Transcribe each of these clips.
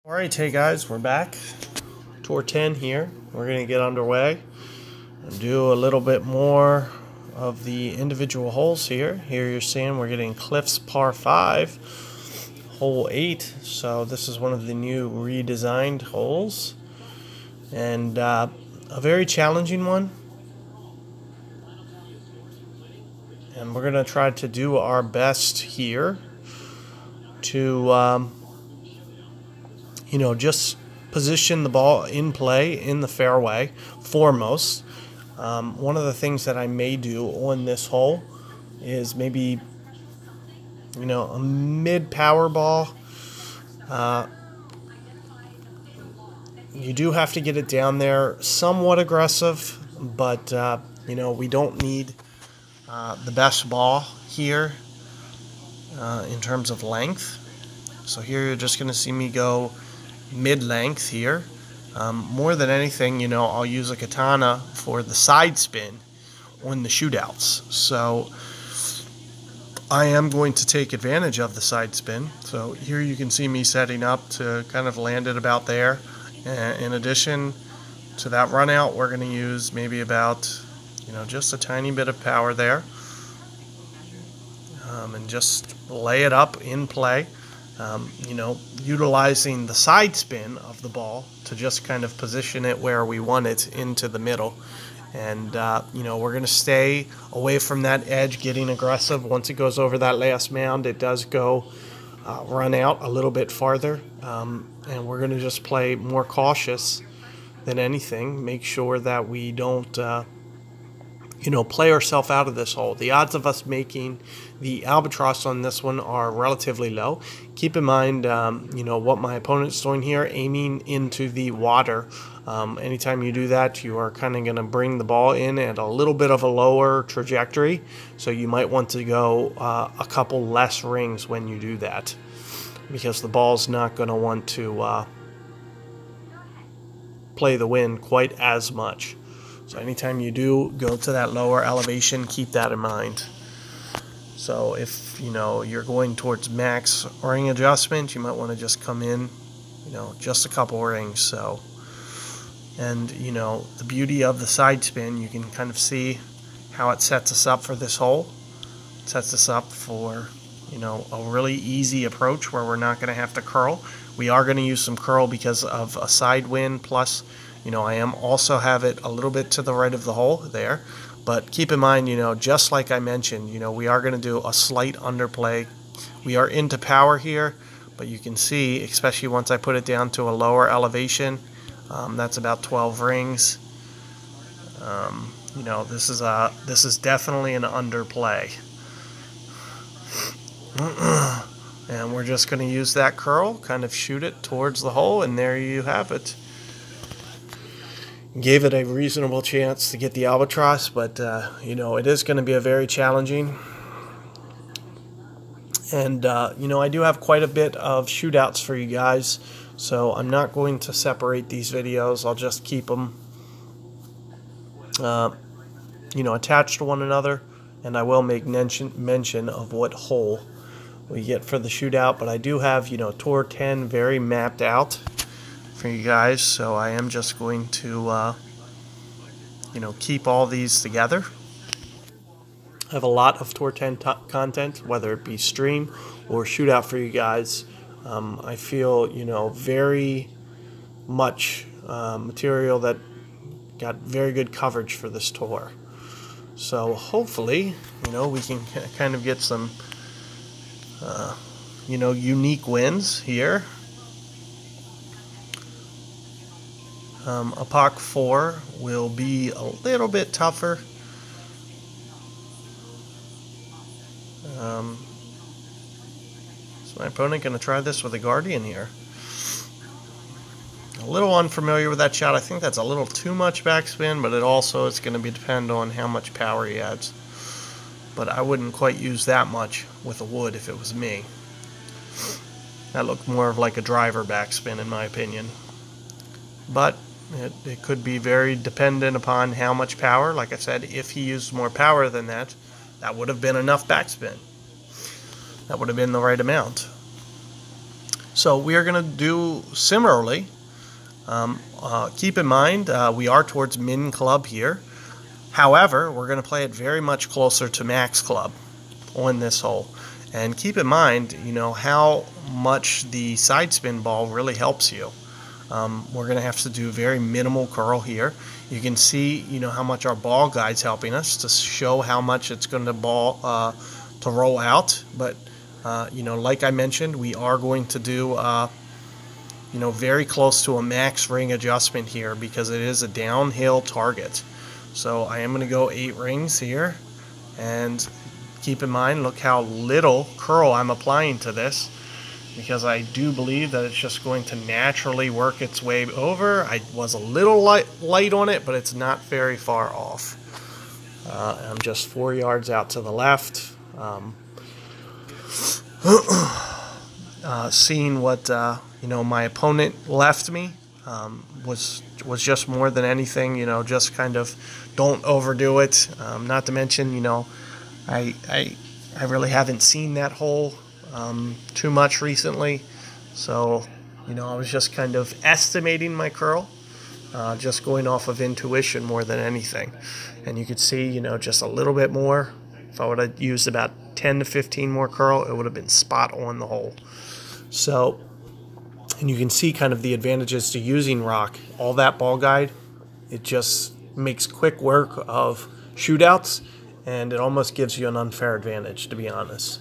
Alright, hey guys, we're back. Tour 10 here. We're going to get underway and do a little bit more of the individual holes here. Here you're seeing we're getting Cliffs Par 5, Hole 8. So this is one of the new redesigned holes. And a very challenging one. And we're going to try to do our best here to just position the ball in play in the fairway foremost. One of the things that I may do on this hole is maybe, a mid-power ball. You do have to get it down there somewhat aggressive, but, we don't need the best ball here in terms of length. So here you're just going to see me go mid-length here. More than anything, I'll use a katana for the side spin on the shootouts. So I am going to take advantage of the side spin. So here you can see me setting up to kind of land it about there. In addition to that run out, we're going to use maybe about, just a tiny bit of power there. And just lay it up in play. Utilizing the side spin of the ball to just kind of position it where we want it into the middle. And, we're going to stay away from that edge, getting aggressive. Once it goes over that last mound, it does go run out a little bit farther. And we're going to just play more cautious than anything. Make sure that we don't play ourselves out of this hole. The odds of us making the albatross on this one are relatively low. Keep in mind, what my opponent's doing here, aiming into the water. Anytime you do that, you are kind of going to bring the ball in at a little bit of a lower trajectory. So you might want to go a couple less rings when you do that, because the ball's not going to want to play the wind quite as much. So anytime you do go to that lower elevation, keep that in mind. So if, you're going towards max ring adjustment, you might want to just come in, just a couple rings. So, and, the beauty of the side spin, you can kind of see how it sets us up for this hole. It sets us up for, a really easy approach where we're not going to have to curl. We are going to use some curl because of a side wind, plus I am also have it a little bit to the right of the hole there. But keep in mind, just like I mentioned, we are going to do a slight underplay. We are into power here, but you can see, especially once I put it down to a lower elevation, that's about 12 rings. This is definitely an underplay. And we're just going to use that curl, kind of shoot it towards the hole, and there you have it. Gave it a reasonable chance to get the albatross, but it is going to be a very challenging. And I do have quite a bit of shootouts for you guys, so I'm not going to separate these videos. I'll just keep them attached to one another, and I will make mention of what hole we get for the shootout. But I do have Tour 10 very mapped out for you guys, so I am just going to keep all these together. I have a lot of Tour 10 content, whether it be stream or shootout for you guys. I feel very much material that got very good coverage for this tour, so hopefully we can kind of get some unique wins here. A POC 4 will be a little bit tougher. Is my opponent going to try this with a Guardian here? A little unfamiliar with that shot. I think that's a little too much backspin, but it's going to depend on how much power he adds. But I wouldn't quite use that much with a wood if it was me. That looked more of like a driver backspin in my opinion. But it could be very dependent upon how much power. Like I said, if he used more power than that, that would have been enough backspin. That would have been the right amount. So we are going to do similarly. Keep in mind, we are towards min club here. However, we're going to play it very much closer to max club on this hole. And keep in mind, you know, how much the side spin ball really helps you. We're going to have to do very minimal curl here. You can see, you know, how much our ball guide's helping us to show how much it's going to to roll out. But, you know, like I mentioned, we are going to do, you know, very close to a max ring adjustment here because it is a downhill target. So I am going to go 8 rings here, and keep in mind, look how little curl I'm applying to this, because I do believe that it's just going to naturally work its way over. I was a little light on it, but it's not very far off. I'm just 4 yards out to the left. Seeing what you know, my opponent left me was just more than anything, you know, just kind of don't overdo it. Not to mention, you know, I really haven't seen that hole too much recently, so you know, I was just kind of estimating my curl, just going off of intuition more than anything. And you could see, you know, just a little bit more. If I would have used about 10 to 15 more curl, it would have been spot on the hole. So, and you can see kind of the advantages to using rock. All that ball guide, it just makes quick work of shootouts, and it almost gives you an unfair advantage, to be honest.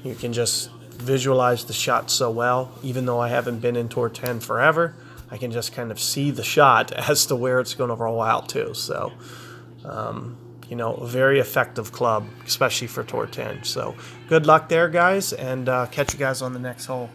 You can just visualize the shot so well. Even though I haven't been in Tour 10 forever, I can just kind of see the shot as to where it's going to roll out to. So, you know, a very effective club, especially for Tour 10. So good luck there, guys, and catch you guys on the next hole.